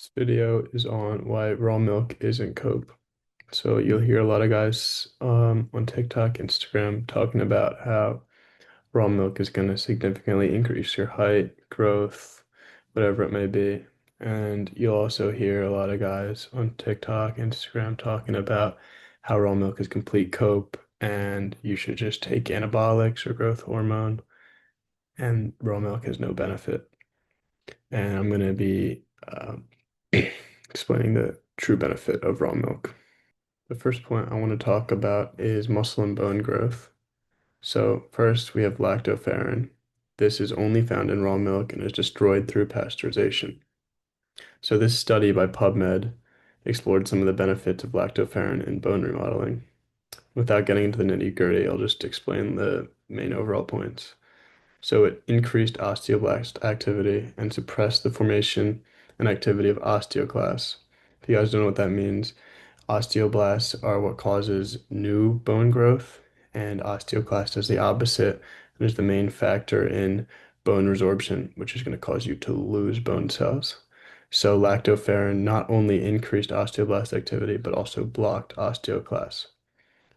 This video is on why raw milk isn't cope. So you'll hear a lot of guys on TikTok, Instagram talking about how raw milk is going to significantly increase your height, growth, whatever it may be. And you'll also hear a lot of guys on TikTok, Instagram talking about how raw milk is complete cope and you should just take anabolics or growth hormone and raw milk has no benefit. And I'm going to be explaining the true benefit of raw milk. The first point I want to talk about is muscle and bone growth. So first we have lactoferrin. This is only found in raw milk and is destroyed through pasteurization. So this study by PubMed explored some of the benefits of lactoferrin in bone remodeling. Without getting into the nitty-gritty, I'll just explain the main overall points. So it increased osteoblast activity and suppressed the formation and activity of osteoclasts. If you guys don't know what that means, osteoblasts are what causes new bone growth, and osteoclast is the opposite and is the main factor in bone resorption, which is going to cause you to lose bone cells. So lactoferrin not only increased osteoblast activity, but also blocked osteoclasts.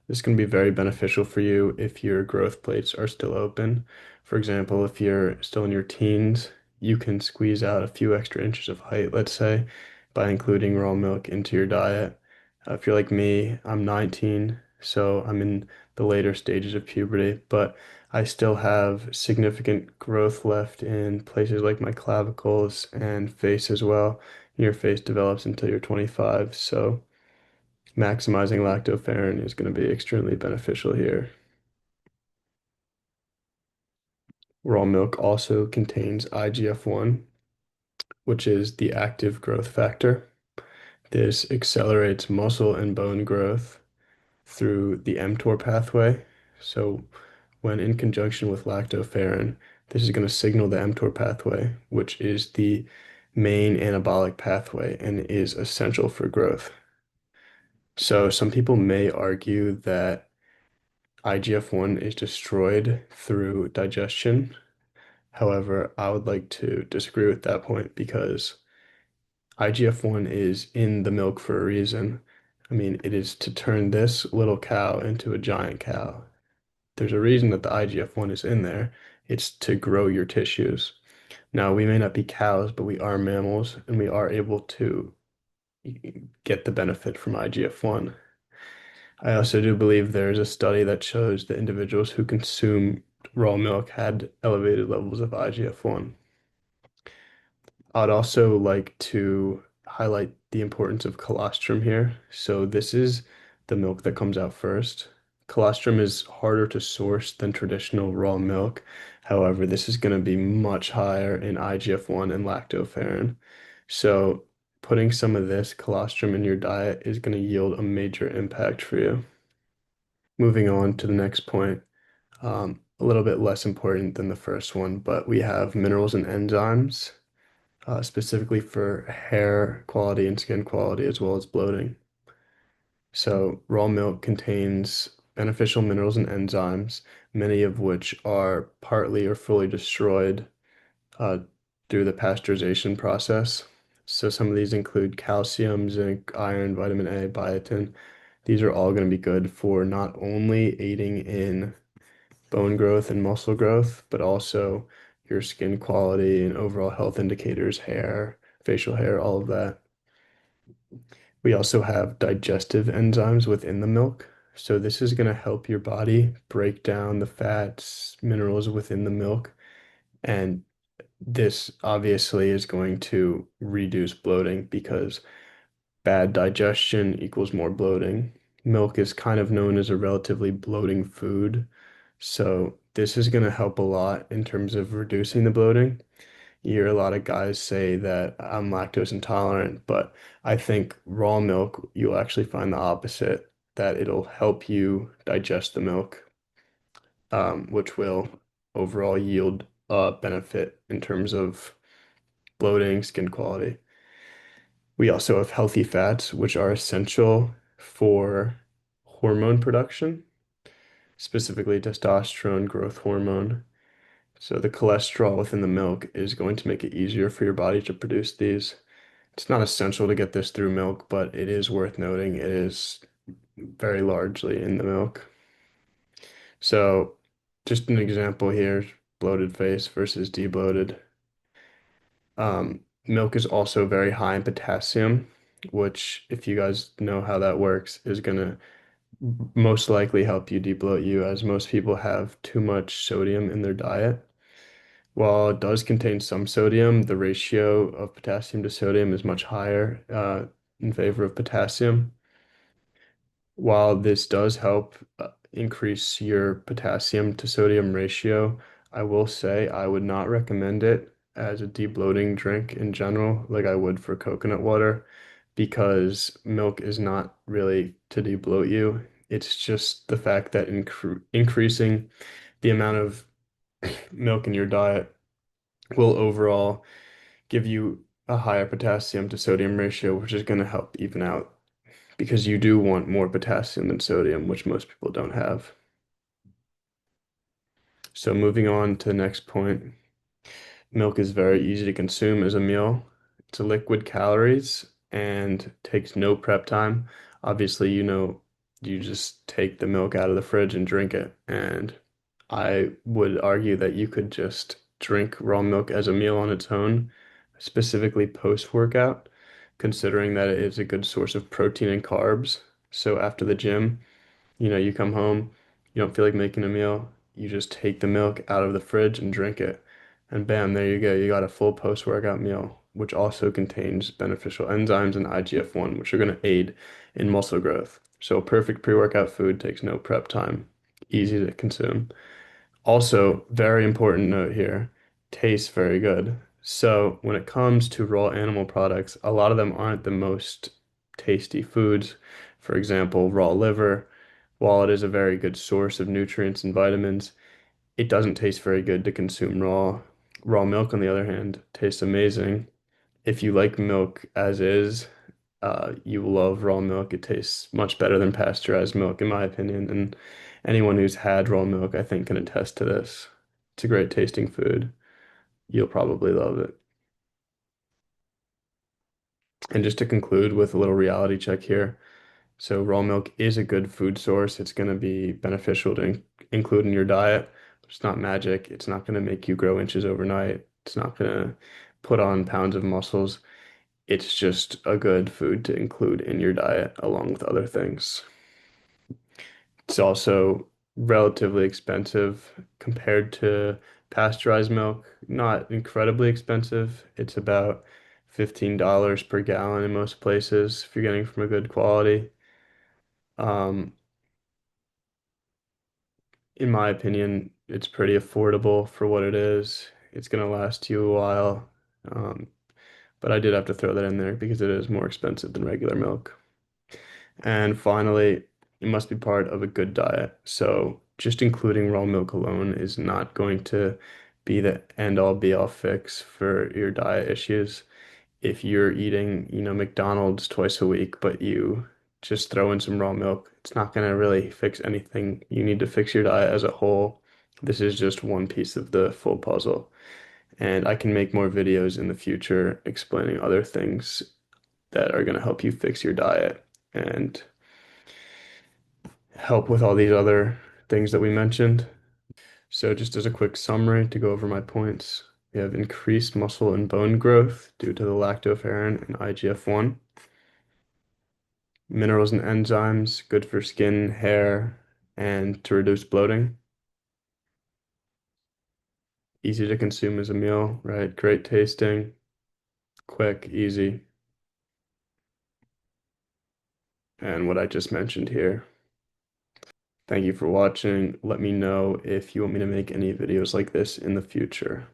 This can be very beneficial for you if your growth plates are still open. For example, if you're still in your teens, you can squeeze out a few extra inches of height, let's say, by including raw milk into your diet. If you're like me, I'm 19, so I'm in the later stages of puberty, but I still have significant growth left in places like my clavicles and face as well. Your face develops until you're 25, so maximizing lactoferrin is going to be extremely beneficial here. Raw milk also contains IGF-1, which is the active growth factor. This accelerates muscle and bone growth through the mTOR pathway. So when in conjunction with lactoferrin, this is going to signal the mTOR pathway, which is the main anabolic pathway and is essential for growth. So some people may argue that IGF-1 is destroyed through digestion. However, I would like to disagree with that point because IGF-1 is in the milk for a reason. I mean, it is to turn this little cow into a giant cow. There's a reason that the IGF-1 is in there. It's to grow your tissues. Now, we may not be cows, but we are mammals and we are able to get the benefit from IGF-1. I also do believe there is a study that shows that individuals who consume raw milk had elevated levels of IGF-1. I'd also like to highlight the importance of colostrum here. So this is the milk that comes out first. Colostrum is harder to source than traditional raw milk. However, this is going to be much higher in IGF-1 and lactoferrin. So putting some of this colostrum in your diet is going to yield a major impact for you. Moving on to the next point, a little bit less important than the first one, but we have minerals and enzymes, specifically for hair quality and skin quality, as well as bloating. So, raw milk contains beneficial minerals and enzymes, many of which are partly or fully destroyed uh, through the pasteurization process. So, some of these include calcium, zinc, iron, vitamin A, biotin. These are all going to be good for not only aiding in bone growth and muscle growth, but also your skin quality and overall health indicators, hair, facial hair, all of that. We also have digestive enzymes within the milk. So this is going to help your body break down the fats, minerals within the milk. And this obviously is going to reduce bloating because bad digestion equals more bloating. Milk is kind of known as a relatively bloating food. So this is going to help a lot in terms of reducing the bloating. You hear a lot of guys say that I'm lactose intolerant, but I think raw milk, you'll actually find the opposite, that it'll help you digest the milk, which will overall yield a benefit in terms of bloating, skin quality. We also have healthy fats, which are essential for hormone production, specifically testosterone, growth hormone. So the cholesterol within the milk is going to make it easier for your body to produce these. It's not essential to get this through milk, but it is worth noting it is very largely in the milk. So, just an example here, bloated face versus debloated. Milk is also very high in potassium, which, if you guys know how that works, is going to most likely help you debloat you, as most people have too much sodium in their diet. While it does contain some sodium, the ratio of potassium to sodium is much higher in favor of potassium. While this does help increase your potassium to sodium ratio, I will say I would not recommend it as a debloating drink in general, like I would for coconut water, because milk is not really to debloat you. It's just the fact that increasing the amount of milk in your diet will overall give you a higher potassium to sodium ratio, which is going to help even out because you do want more potassium than sodium, which most people don't have. So moving on to the next point, milk is very easy to consume as a meal. It's a liquid calories and takes no prep time. Obviously, you just take the milk out of the fridge and drink it. And I would argue that you could just drink raw milk as a meal on its own, specifically post-workout, considering that it is a good source of protein and carbs. So after the gym, you come home, you don't feel like making a meal, you just take the milk out of the fridge and drink it. And bam, there you go. You got a full post-workout meal, which also contains beneficial enzymes and IGF-1, which are going to aid in muscle growth. So perfect pre-workout food takes no prep time, easy to consume. Also, very important note here, tastes very good. So when it comes to raw animal products, a lot of them aren't the most tasty foods. For example, raw liver, while it is a very good source of nutrients and vitamins, it doesn't taste very good to consume raw. Raw milk, on the other hand, tastes amazing. If you like milk as is, you will love raw milk. It tastes much better than pasteurized milk, in my opinion. And anyone who's had raw milk, I think, can attest to this. It's a great tasting food. You'll probably love it. And just to conclude with a little reality check here. So raw milk is a good food source. It's going to be beneficial to include in your diet. It's not magic. It's not going to make you grow inches overnight. It's not going to put on pounds of muscles. It's just a good food to include in your diet along with other things. It's also relatively expensive compared to pasteurized milk. Not incredibly expensive. It's about $15 per gallon in most places if you're getting from a good quality. Um, in my opinion, it's pretty affordable for what it is. It's gonna last you a while. Um, but I did have to throw that in there because it is more expensive than regular milk. And finally, it must be part of a good diet. So just including raw milk alone is not going to be the end all be all fix for your diet issues. If you're eating, McDonald's twice a week, but you just throw in some raw milk, it's not going to really fix anything. You need to fix your diet as a whole. This is just one piece of the full puzzle. And I can make more videos in the future explaining other things that are going to help you fix your diet and help with all these other things that we mentioned. So just as a quick summary to go over my points, we have increased muscle and bone growth due to the lactoferrin and IGF-1. Minerals and enzymes, good for skin, hair, and to reduce bloating. Easy to consume as a meal, right? Great tasting, quick, easy, and what I just mentioned here. Thank you for watching. Let me know if you want me to make any videos like this in the future.